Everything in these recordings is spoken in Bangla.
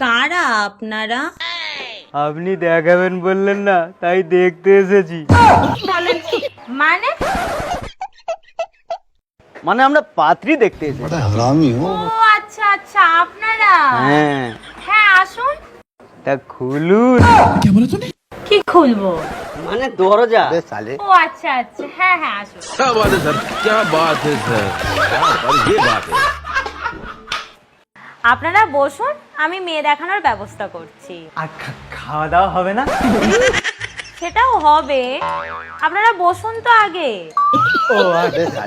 কারা আপনারা? আপনি দেখাবেন বললেন না, তাই দেখতে এসেছি। মানে মানে আমরা পাত্রী দেখতে এসেছি। ও আচ্ছা আচ্ছা, আপনারা। হ্যাঁ, হ্যাঁ আসুন। তা খুলুন। কি খুলবো? মানে দরজা। ও আচ্ছা আচ্ছা, হ্যাঁ হ্যাঁ আসুন। क्या बात है सर, क्या बात है सर, ये बात है। আপনারা বসুন, আমি মেয়ে দেখানোর ব্যবস্থা করছি। আর খাওয়া দাওয়া হবে না? সেটাও হবে, আপনারা বসুন তো আগে। ও আচ্ছা।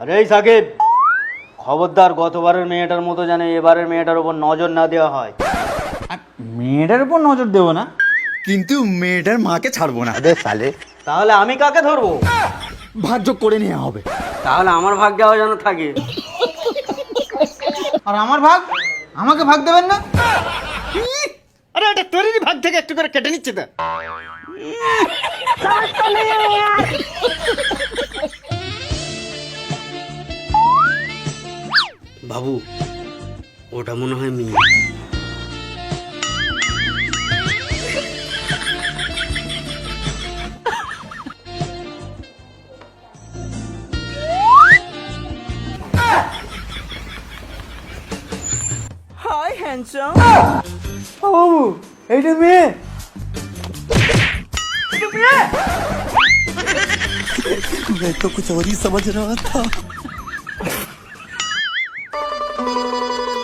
আরে সাকিব, খবরদার গতবারের মেয়েটার মতো জানে এবারের মেয়েটার উপর নজর না দেওয়া হয়। মেয়েটার উপর নজর দেবো না, কিন্তু মেয়েটার মাকে ছাড়বো না। তাহলে আমি কাকে ধরবো? ভাগ্য করে নেওয়া হবে। তাহলে আমার ভাগ্যেও যেন থাকে। আর আমার ভাগ আমাকে ভাগ দেবেন না? আরে এটা তোরই ভাগ থেকে একটু করে কেটে নিচ্ছে তো। বাবু, ওটা মনে হয় মেয়ে। হাই হ্যান্ডসাম বাবু, এইটা মেয়ে। मैं तो कुछ और ही समझ रहा था।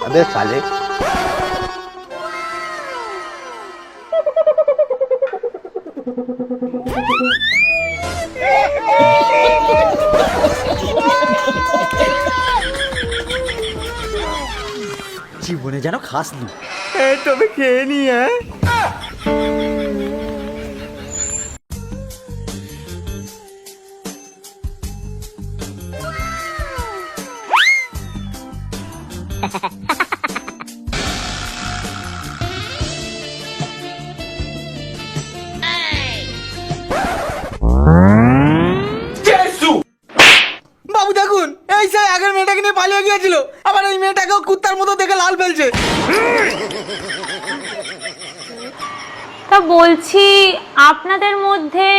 अबे साले, জীবনে যেন খাসনি। তবে খেয়ে নি। হ্যাঁ, বাবু দেখুন, এই সেই আগের মেয়েটাকে নিয়ে পালিয়ে গিয়েছিল, আবার এই মেয়েটাকেও কুত্তার মতো দেখে লাল ফেলছে। তা বলছি, আপনাদের মধ্যে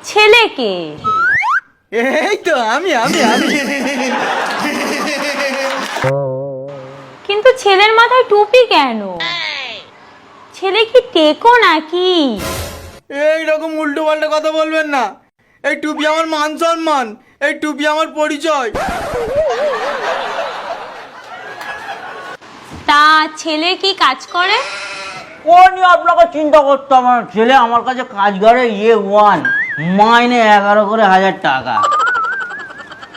ছেলে কে? এই তো আমি আমি আমি কিন্তু ছেলের মাথায় টুপি কেন? ছেলে কি টেকো নাকি? এইরকম উল্টো পাল্টা কথা বলবেন না। এই টুপি আমার মান সম্মান, এই টুপি আমার পরিচয়। তা ছেলে কি কাজ করে? ও নিয়ে আপনাকে চিন্তা করতে হবে না। ছেলে আমার কাছে কাজ করে A1, মাইনে 11 করে 1000 টাকা।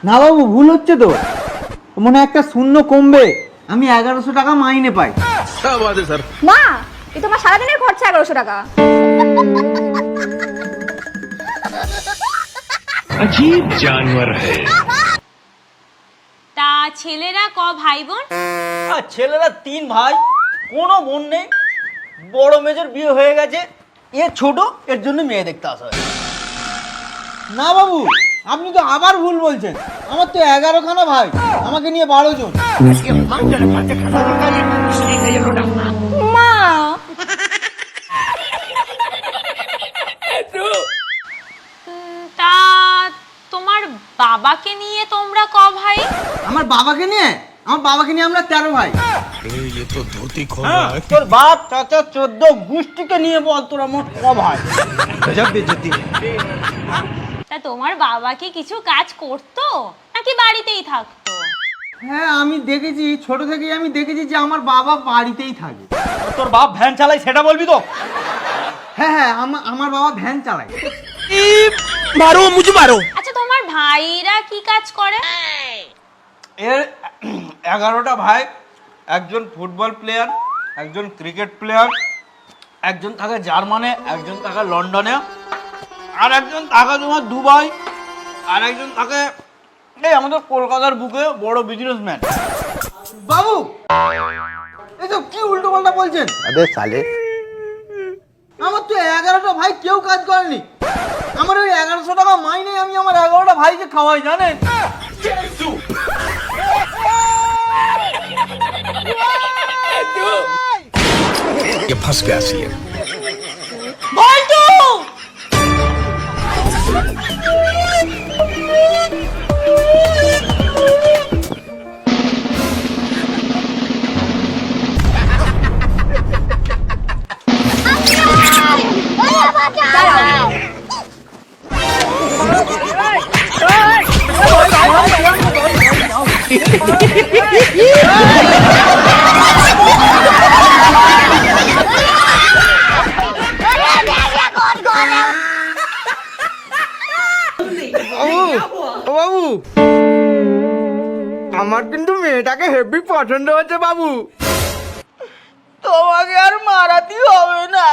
না বাবু, ভুল হচ্ছে তো, মনে হয় একটা শূন্য কমবে। আমি 1100 টাকা মাইনে পাই। क्या बात है सर। মা, এ তোমার সারাদিনের খরচা 1100 টাকা। अजीब जानवर है। তা ছেলেরা ক ভাই বোন? আর ছেলেরা 3 ভাই, কোনো বোন নেই। বড় মেজর বিয়ে হয়ে গেছে, এ ছোট, এর জন্য মেয়ে দেখতে আসা হয়। না বাবু, আপনি তো আবার ভুল বলছেন। আমার তো 11 খানা ভাই, আমাকে নিয়ে 12 জন। মা, তা তোমার বাবাকে নিয়ে তোমরা ক ভাই? আমার বাবাকে নিয়ে আমরা 13 ভাই। ये तो धोती खोल হ্যাঁ, তোর বাপ চাচা 14 গোষ্ঠীকে নিয়ে বল তোরা মোট ক ভাই? गजब बेइज्जती है। তা তোমার বাবা কি কিছু কাজ করতো নাকি বাড়িতেই থাকতো? হ্যাঁ, আমি দেখেছি, ছোট থেকেই আমি দেখেছি যে আমার বাবা বাড়িতেই থাকে। তোর বাপ ভ্যান চালায় সেটা বলবি তো? হ্যাঁ হ্যাঁ, আমার বাবা ভ্যান চালায়। আচ্ছা, তোমার ভাইরা কি কাজ করে? এর 11টা ভাই, একজন ফুটবল প্লেয়ার, একজন ক্রিকেট প্লেয়ার, একজন থাকে জার্মানে, একজন থাকে লন্ডনে, আর একজন থাকে তোমার দুবাই, আর একজন থাকে এই আমাদের কলকাতার বুকে বড় বিজনেসম্যান। বাবু এসব কি উল্টো পাল্টা বলছেন? আমার তো 11টা ভাই কেউ কাজ করেনি। আমার ওই 1100 টাকা মাইনে আমি আমার 11টা ভাইকে খাওয়াই, জানেন? ये फंस गया सी है। বল্টু! বাবু আমার কিন্তু মেয়েটাকে হেভি পছন্দ হচ্ছে বাবু। তোমাকে আর মারাতেই হবে না।